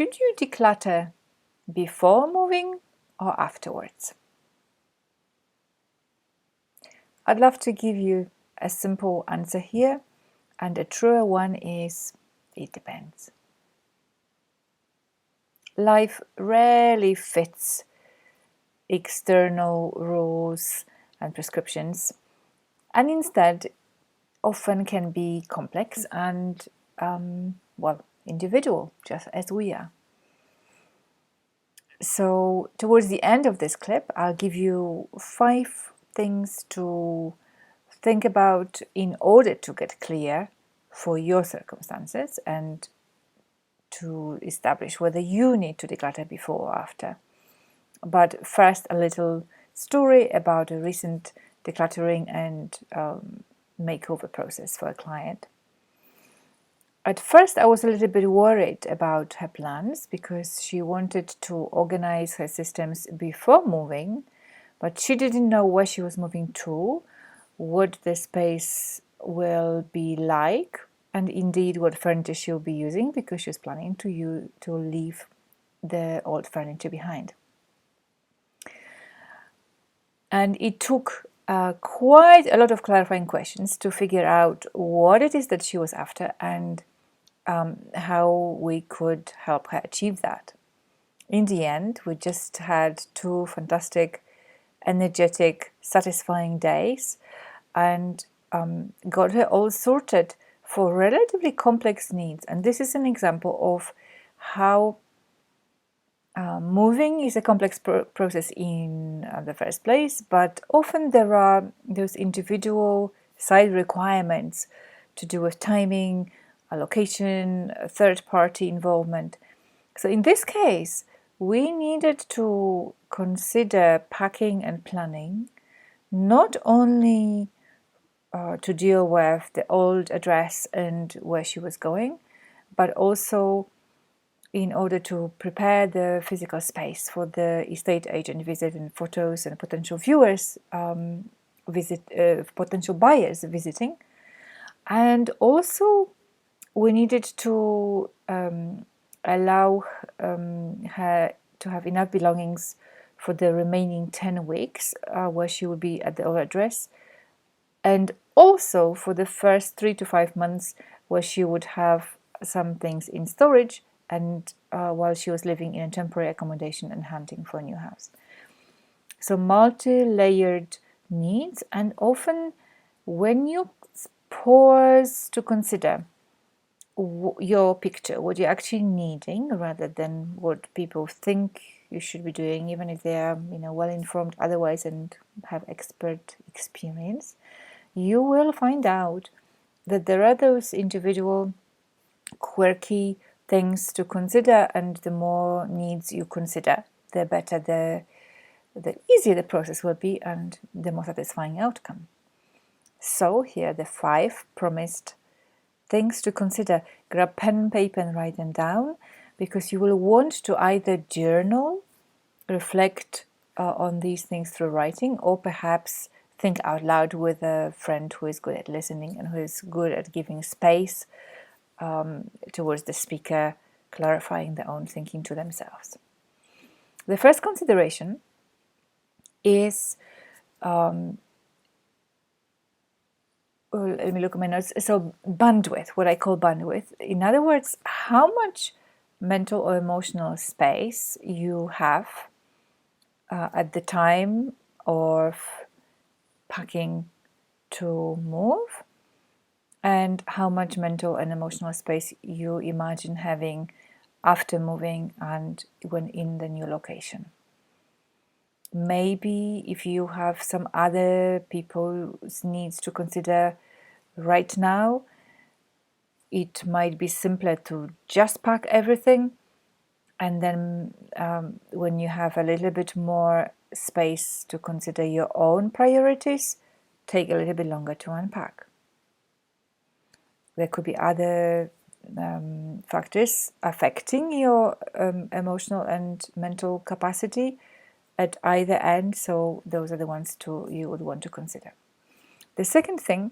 Should you declutter before moving or afterwards? I'd love to give you a simple answer here, and a truer one is it depends. Life rarely fits external rules and prescriptions, and instead often can be complex and individual, just as we are. So towards the end of this clip, I'll give you 5 things to think about in order to get clear for your circumstances and to establish whether you need to declutter before or after. But first, a little story about a recent decluttering and makeover process for a client. At first, I was a little bit worried about her plans because she wanted to organize her systems before moving, but she didn't know where she was moving to, what the space will be like, and indeed what furniture she'll be using, because she was planning to leave the old furniture behind. And it took quite a lot of clarifying questions to figure out what it is that she was after and how we could help her achieve that. In the end, we just had 2 fantastic, energetic, satisfying days and got her all sorted for relatively complex needs. And this is an example of how moving is a complex process in the first place, but often there are those individual side requirements to do with timing, allocation, third-party involvement. So in this case, we needed to consider packing and planning, not only to deal with the old address and where she was going, but also in order to prepare the physical space for the estate agent visit and photos and potential viewers potential buyers visiting. And also we needed to allow her to have enough belongings for the remaining 10 weeks where she would be at the old address, and also for the first 3 to 5 months where she would have some things in storage and while she was living in a temporary accommodation and hunting for a new house. So multi-layered needs, and often when you pause to consider your picture, what you're actually needing rather than what people think you should be doing, even if they are well informed otherwise and have expert experience, you will find out that there are those individual quirky things to consider, and the more needs you consider, the better the easier the process will be and the more satisfying outcome. So here are the 5 promised things to consider. Grab pen and paper and write them down, because you will want to either journal, reflect on these things through writing, or perhaps think out loud with a friend who is good at listening and who is good at giving space towards the speaker, clarifying their own thinking to themselves. The first consideration is let me look at my notes. So bandwidth, what I call bandwidth. In other words, how much mental or emotional space you have at the time of packing to move, and how much mental and emotional space you imagine having after moving and when in the new location. Maybe if you have some other people's needs to consider right now, it might be simpler to just pack everything, and then when you have a little bit more space to consider your own priorities, take a little bit longer to unpack. There could be other factors affecting your emotional and mental capacity at either end, so those are the ones you would want to consider. The second thing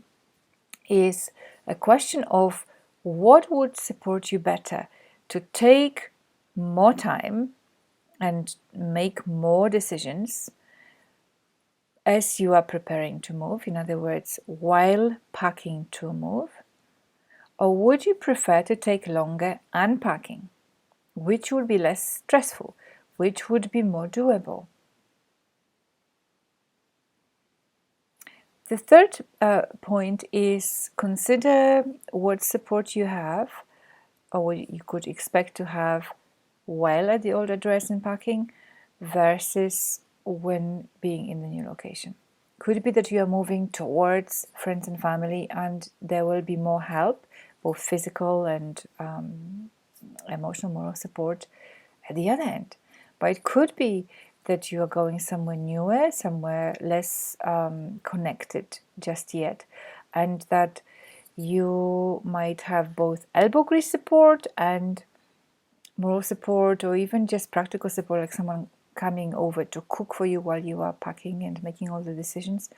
is a question of what would support you better: to take more time and make more decisions as you are preparing to move, in other words, while packing to move? Or would you prefer to take longer unpacking, which would be less stressful, which would be more doable? The third point is consider what support you have or what you could expect to have while at the old address and packing versus when being in the new location. Could it be that you are moving towards friends and family and there will be more help, both physical and emotional, moral support at the other end? But it could be that you are going somewhere newer, somewhere less connected just yet, and that you might have both elbow grease support and moral support, or even just practical support, like someone coming over to cook for you while you are packing and making all the decisions.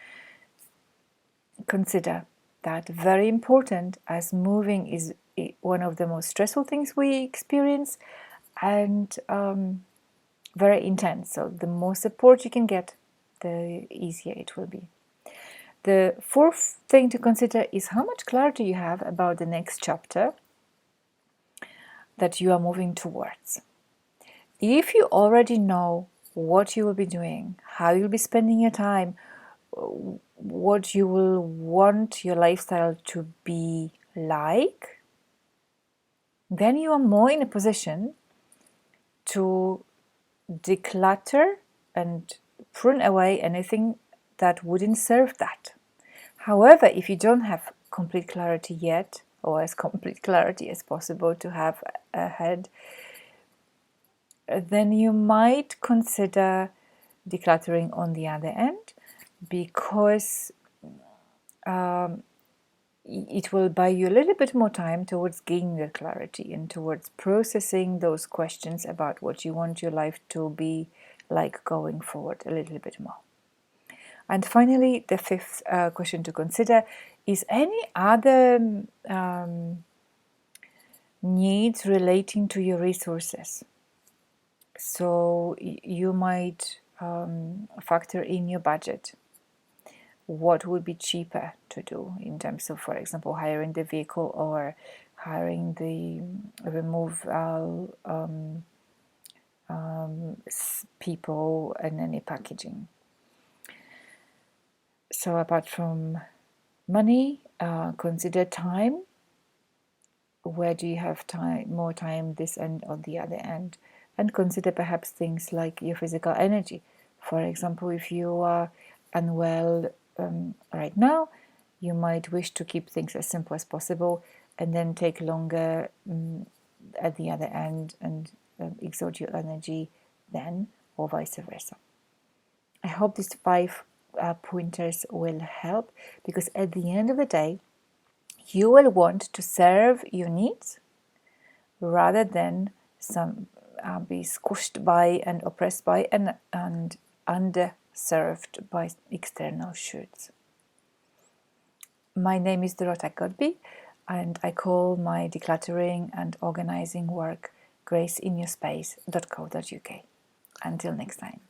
Consider that very important, as moving is one of the most stressful things we experience and very intense. So the more support you can get, the easier it will be. The fourth thing to consider is how much clarity you have about the next chapter that you are moving towards. If you already know what you will be doing, how you'll be spending your time, what you will want your lifestyle to be like, then you are more in a position to declutter and prune away anything that wouldn't serve that. However, if you don't have complete clarity yet, or as complete clarity as possible to have ahead, then you might consider decluttering on the other end, because it will buy you a little bit more time towards gaining the clarity and towards processing those questions about what you want your life to be like going forward a little bit more. And finally, the fifth question to consider is any other needs relating to your resources. So you might factor in your budget. What would be cheaper to do in terms of, for example, hiring the vehicle or hiring the removal people and any packaging. So apart from money, consider time. Where do you have time, more time this end or the other end? And consider perhaps things like your physical energy. For example, if you are unwell right now, you might wish to keep things as simple as possible and then take longer at the other end and exert your energy then, or vice versa. I hope these 5 pointers will help, because at the end of the day, you will want to serve your needs rather than be squished by and oppressed by and underserved by external shoulds. My name is Dorota Godby, and I call my decluttering and organizing work graceinyourspace.co.uk. Until next time.